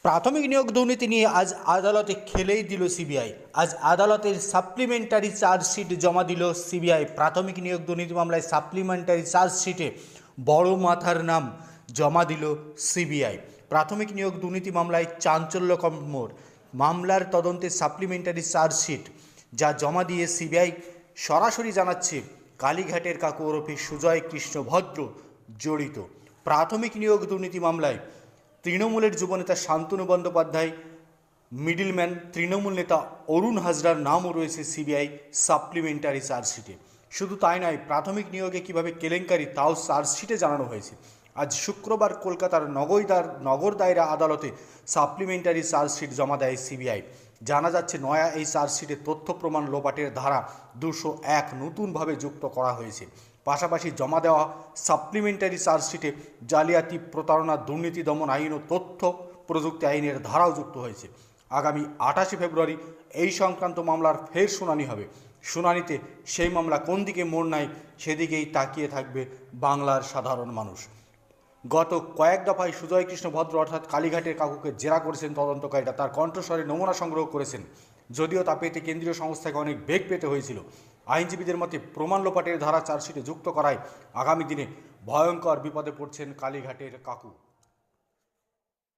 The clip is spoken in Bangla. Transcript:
প্রাথমিক নিয়োগ দুর্নীতি নিয়ে আজ আদালতে খেলেই দিল সিবিআই। আজ আদালতের সাপ্লিমেন্টারি চার্জশিট জমা দিল সিবিআই। প্রাথমিক নিয়োগ দুর্নীতি মামলায় সাপ্লিমেন্টারি চার্জশিটে বড় মাথার নাম জমা দিল সিবিআই। প্রাথমিক নিয়োগ দুর্নীতি মামলায় চাঞ্চল্যকর মোড়। মামলার তদন্তে সাপ্লিমেন্টারি চার্জশিট যা জমা দিয়ে সিবিআই সরাসরি জানাচ্ছে কালীঘাটের কাকু ওরফে সুজয় কৃষ্ণ ভদ্র জড়িত। প্রাথমিক নিয়োগ দুর্নীতি মামলায় তৃণমূলের যুবনেতা শান্তনু বন্দ্যোপাধ্যায়, মিডলম্যান তৃণমূল নেতা অরুণ হাজরার নামও রয়েছে সিবিআই সাপ্লিমেন্টারি চার্জশিটে। শুধু তাই নয়, প্রাথমিক নিয়োগে কীভাবে কেলেঙ্কারি তাও চার্জশিটে জানানো হয়েছে। আজ শুক্রবার কলকাতার নগর দায়রা আদালতে সাপ্লিমেন্টারি চার্জশিট জমা দেয় সিবিআই। জানা যাচ্ছে, নয়া এই চার্জশিটে তথ্য প্রমাণ লোপাটের ধারা 201 নতুনভাবে যুক্ত করা হয়েছে। পাশাপাশি জমা দেওয়া সাপ্লিমেন্টারি চার্জশিটে জালিয়াতি, প্রতারণা, দুর্নীতি দমন আইন ও তথ্য প্রযুক্তি আইনের ধারাও যুক্ত হয়েছে। আগামী 28 ফেব্রুয়ারি এই সংক্রান্ত মামলার ফের শুনানি হবে। শুনানিতে সেই মামলা কোন দিকে মোড় নেয় সেদিকেই তাকিয়ে থাকবে বাংলার সাধারণ মানুষ। গত কয়েক দফায় সুজয় কৃষ্ণ ভদ্র অর্থাৎ কালীঘাটের কাকুকে জেরা করেছেন তদন্তকারীরা। তার কণ্ঠস্বরে নমুনা সংগ্রহ করেছেন, যদিও তা পেতে কেন্দ্রীয় সংস্থাকে অনেক বেগ পেতে হয়েছিল। আইনজীবীদের মতে প্রমাণ লোপাটের ধারা চার্জশিটে যুক্ত করায় আগামী দিনে ভয়ঙ্কর বিপদে পড়ছেন কালীঘাটের কাকু।